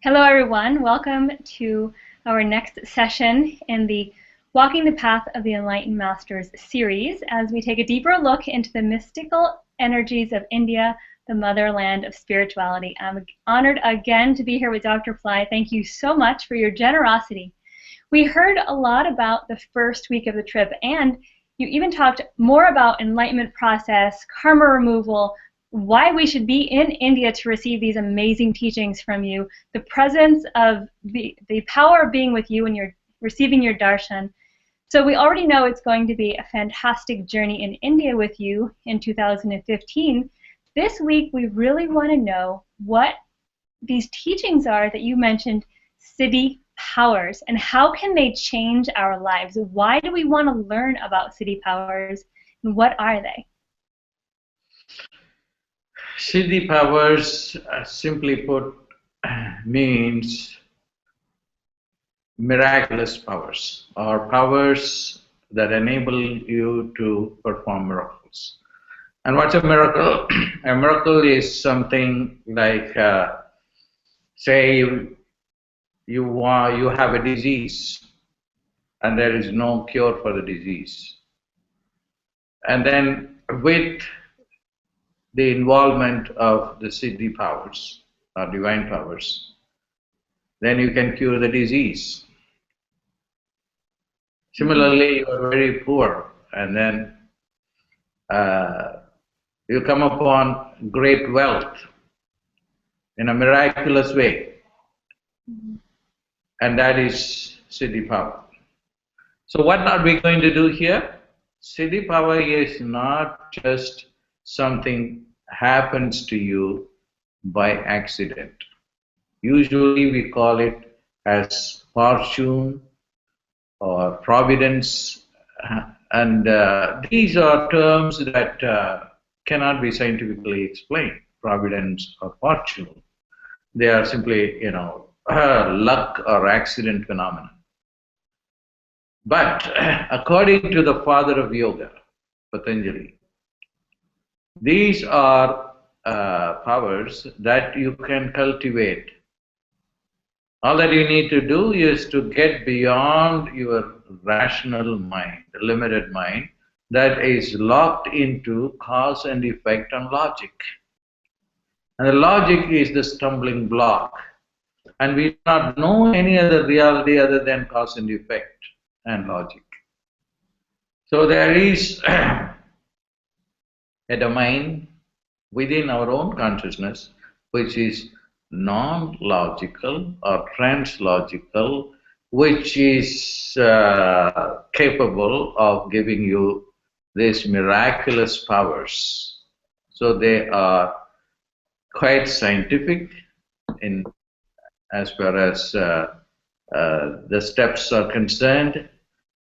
Hello, everyone. Welcome to our next session in the Walking the Path of the Enlightened Masters series as we take a deeper look into the mystical energies of India, the motherland of spirituality. I'm honored again to be here with Dr. Pillai. Thank you so much for your generosity. We heard a lot about the first week of the trip, and you even talked more about enlightenment process, karma removal, why we should be in India to receive these amazing teachings from you, the presence of the power of being with you when you're receiving your darshan. So we already know it's going to be a fantastic journey in India with you in 2015. This week we really want to know what these teachings are that you mentioned, Siddhi powers, and how can they change our lives? Why do we want to learn about Siddhi powers, and what are they? Siddhi powers, simply put, means miraculous powers, or powers that enable you to perform miracles. And what's a miracle? A miracle is something like, say, you have a disease, and there is no cure for the disease. And then with the involvement of the Siddhi powers, or divine powers, then you can cure the disease. Similarly, you are very poor, and then you come upon great wealth in a miraculous way, and that is Siddhi power. So what are we going to do here? Siddhi power is not just something happens to you by accident. Usually we call it as fortune or providence, and these are terms that cannot be scientifically explained, providence or fortune. They are simply, luck or accident phenomena. But according to the father of yoga, Patanjali, these are powers that you can cultivate. All that you need to do is to get beyond your rational mind, the limited mind, that is locked into cause and effect and logic. And the logic is the stumbling block. And we do not know any other reality other than cause and effect and logic. So there is a domain within our own consciousness which is non-logical or trans-logical, which is capable of giving you these miraculous powers. So they are quite scientific in as far as the steps are concerned,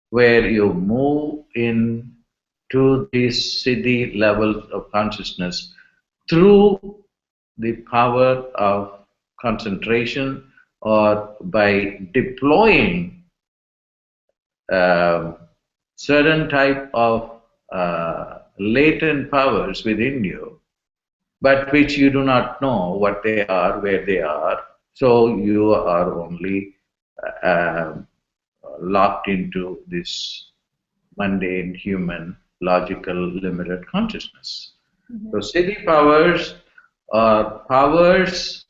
where you move in to these Siddhi levels of consciousness through the power of concentration, or by deploying certain type of latent powers within you, but which you do not know what they are, where they are. So you are only locked into this mundane, human, logical, limited consciousness. So Siddhi powers are powers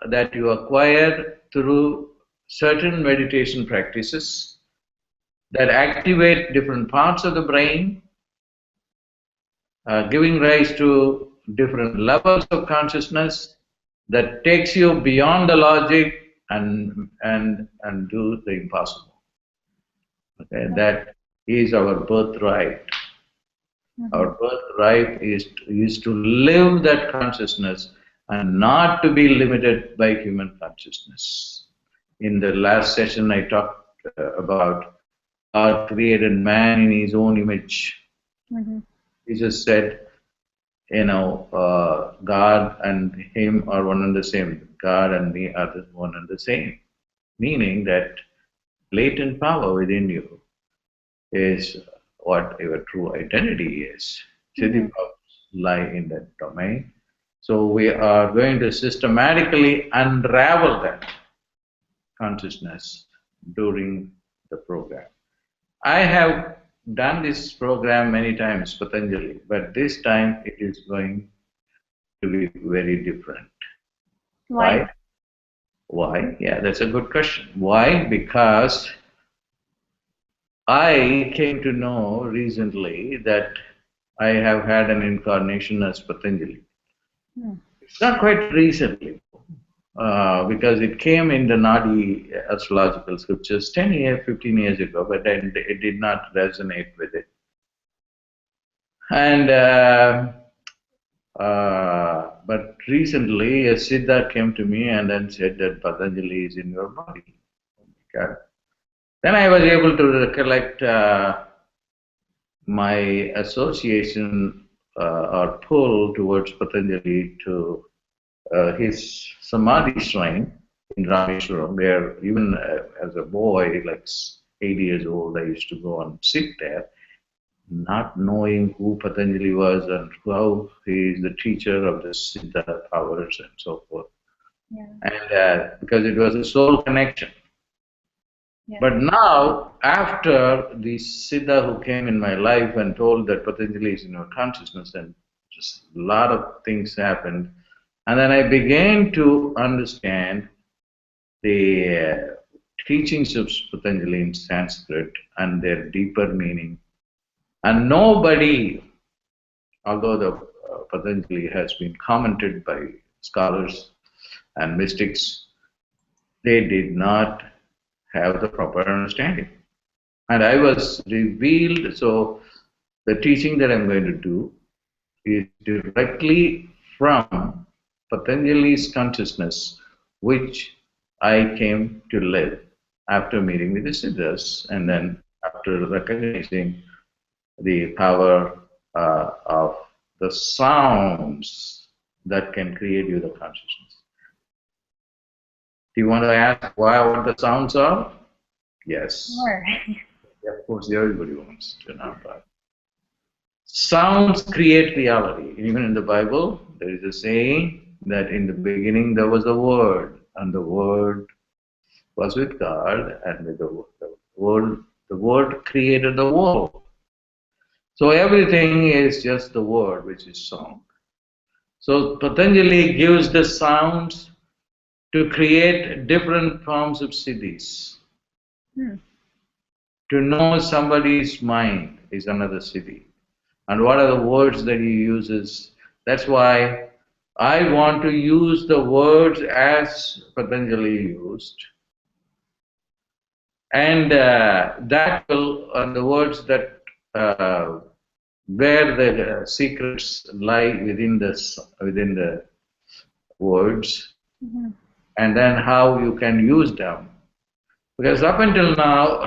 that you acquire through certain meditation practices that activate different parts of the brain, giving rise to different levels of consciousness that takes you beyond the logic and do the impossible. Okay, that is our birthright. Our birthright is to live that consciousness and not to be limited by human consciousness. In the last session I talked about God created man in his own image. Jesus said, God and him are one and the same. God and me are one and the same. Meaning that latent power within you is what your true identity is. Siddhi powers lie in that domain. So we are going to systematically unravel that consciousness during the program. I have done this program many times, Patanjali, but this time it is going to be very different. Why? Why? Yeah, that's a good question. Why? Because I came to know recently that I have had an incarnation as Patanjali. It's not quite recently, because it came in the Nadi astrological scriptures 10 years, 15 years ago, but then it did not resonate with it. And but recently, a Siddha came to me and then said that Patanjali is in your body. Okay. Then I was able to recollect my association or pull towards Patanjali to his Samadhi shrine in Rameshwaram, where even as a boy, like 8 years old, I used to go and sit there, not knowing who Patanjali was and how he is the teacher of the Siddha powers and so forth. Yeah. And because it was a soul connection. Yeah. But now, after the Siddha who came in my life and told that Patanjali is in your consciousness, and just a lot of things happened, and then I began to understand the teachings of Patanjali in Sanskrit and their deeper meaning. And nobody, although the Patanjali has been commented by scholars and mystics, they did not have the proper understanding. And I was revealed, so the teaching that I'm going to do is directly from Patanjali's consciousness, which I came to live after meeting with the Siddhas and then after recognizing the power of the sounds that can create you the consciousness. Do you want to ask what the sounds are? Yes. Sure. Of course, everybody wants to know that. Sounds create reality. Even in the Bible, there is a saying that in the beginning there was a word, and the word was with God, and with the word created the world. So everything is just the word, which is sound. So Patanjali gives the sounds to create different forms of siddhis. To know somebody's mind is another siddhi. And what are the words that he uses? That's why I want to use the words as Patanjali used. And that will, and the words that where the secrets lie within the words, and then how you can use them. Because up until now,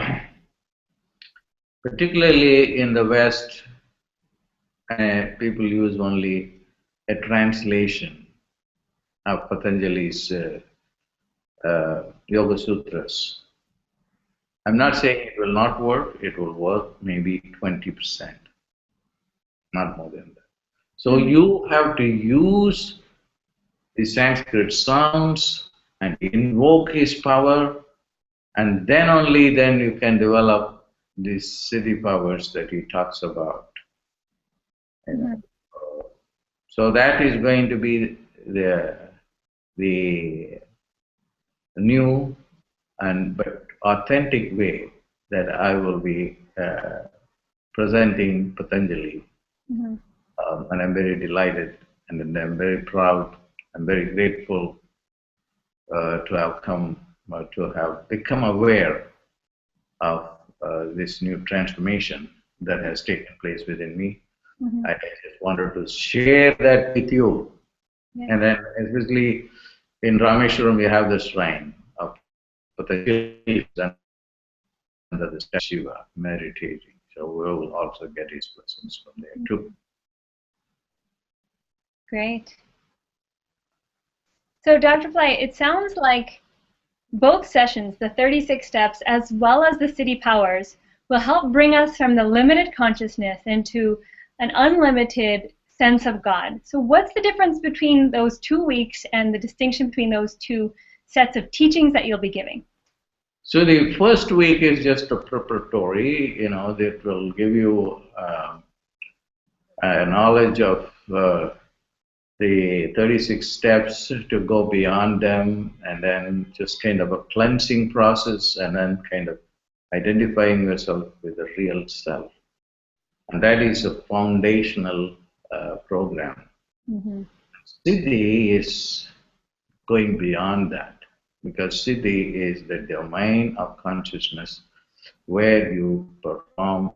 particularly in the West, people use only a translation of Patanjali's Yoga Sutras. I'm not saying it will not work, it will work maybe 20%, not more than that. So you have to use the Sanskrit sounds and invoke his power, and then only then you can develop these siddhi powers that he talks about. So that is going to be the new and but authentic way that I will be presenting Patanjali. And I'm very delighted and I'm very proud, I'm very grateful to have become aware of this new transformation that has taken place within me. I just wanted to share that with you. And then especially in Rameshwaram we have the shrine of Patanjali under the statue Shiva meditating. So we will also get his blessings from there too. Great. So Dr. Pillai, it sounds like both sessions, the 36 steps as well as the siddhi powers, will help bring us from the limited consciousness into an unlimited sense of God. So what's the difference between those 2 weeks and the distinction between those two sets of teachings that you'll be giving? So the first week is just a preparatory, that will give you a knowledge of the 36 steps to go beyond them, and then just kind of a cleansing process, and then kind of identifying yourself with the real self. And that is a foundational program. Mm-hmm. Siddhi is going beyond that, because Siddhi is the domain of consciousness where you perform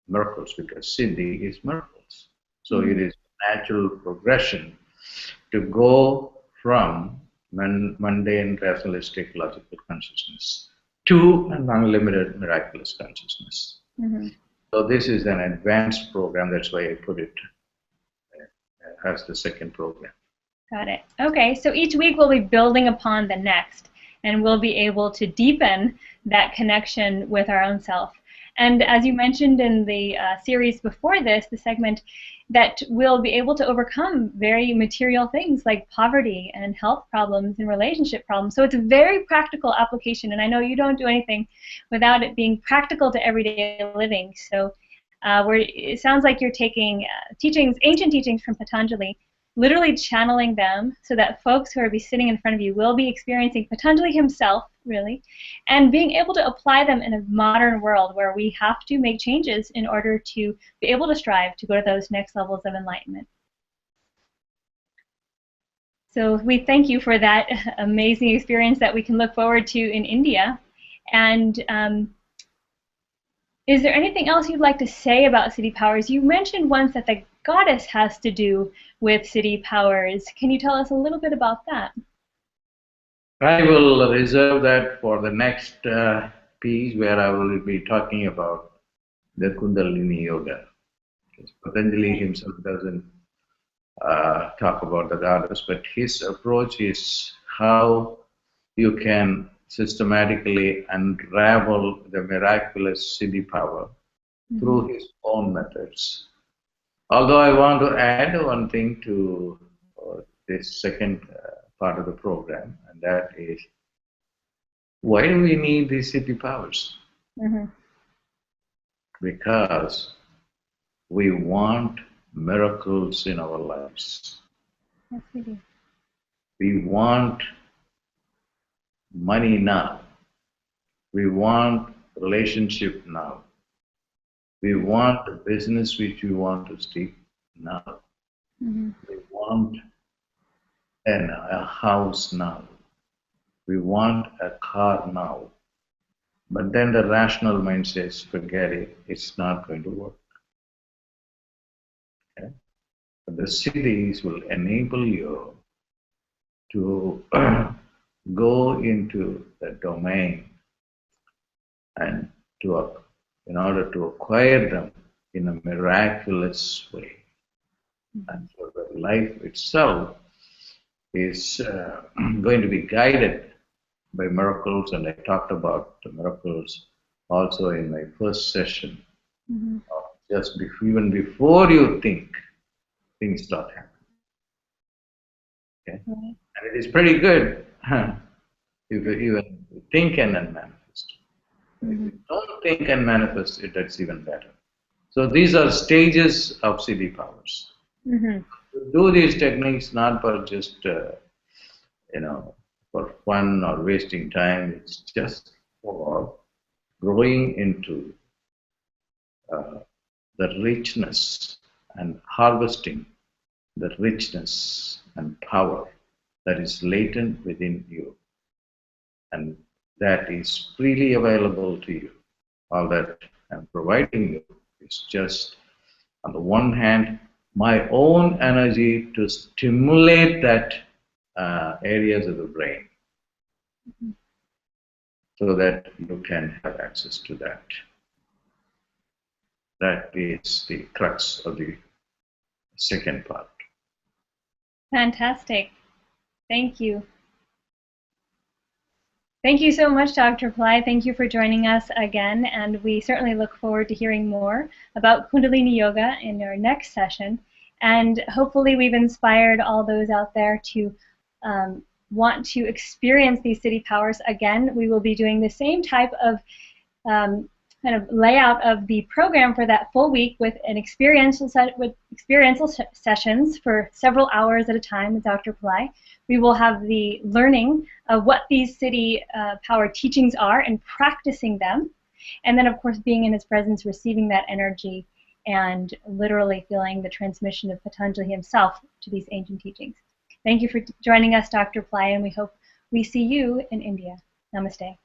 miracles, because Siddhi is miracles. So it is natural progression to go from mundane, rationalistic, logical consciousness to an unlimited, miraculous consciousness. Mm-hmm. So this is an advanced program. That's why I put it as the second program. Got it. Okay, so each week we'll be building upon the next, and we'll be able to deepen that connection with our own self. And as you mentioned in the series before this, the segment, that we'll be able to overcome very material things like poverty and health problems and relationship problems. So it's a very practical application, and I know you don't do anything without it being practical to everyday living. So it sounds like you're taking teachings, ancient teachings from Patanjali, literally channeling them so that folks who are sitting in front of you will be experiencing Patanjali himself, really, and being able to apply them in a modern world where we have to make changes in order to be able to strive to go to those next levels of enlightenment. So we thank you for that amazing experience that we can look forward to in India. And is there anything else you'd like to say about Siddhi powers? You mentioned once that the goddess has to do with Siddhi powers. Can you tell us a little bit about that? I will reserve that for the next piece, where I will be talking about the Kundalini Yoga. Patanjali himself doesn't talk about the goddess, but his approach is how you can systematically unravel the miraculous Siddhi power through his own methods. Although I want to add one thing to this second part of the program, and that is, why do we need these Siddhi powers? Because we want miracles in our lives. Yes, we do. We want money now. We want relationship now. We want the business which we want to stick now. We want a house now. We want a car now. But then the rational mind says, forget it, it's not going to work. Okay? But the Siddhis will enable you to go into the domain and in order to acquire them in a miraculous way. And so the life itself is going to be guided by miracles, and I talked about the miracles also in my first session. Just even before you think, things start happening. Okay? And it is pretty good if you even think and then manifest. If you don't think and manifest it, that's even better. So these are stages of Siddhi powers. You do these techniques not for just for fun or wasting time. It's just for growing into the richness and harvesting the richness and power that is latent within you, and that is freely available to you. All that I'm providing you is just, on the one hand, my own energy to stimulate that areas of the brain, so that you can have access to that. That is the crux of the second part. Fantastic. Thank you. Thank you so much, Dr. Pillai. Thank you for joining us again, and we certainly look forward to hearing more about Kundalini Yoga in our next session. And hopefully we've inspired all those out there to want to experience these Siddhi powers again, we will be doing the same type of kind of layout of the program for that full week with an experiential sessions for several hours at a time with Dr. Pillai. We will have the learning of what these Siddhi power teachings are and practicing them. And then, of course, being in his presence, receiving that energy and literally feeling the transmission of Patanjali himself to these ancient teachings. Thank you for joining us, Dr. Pillai, and we hope we see you in India. Namaste.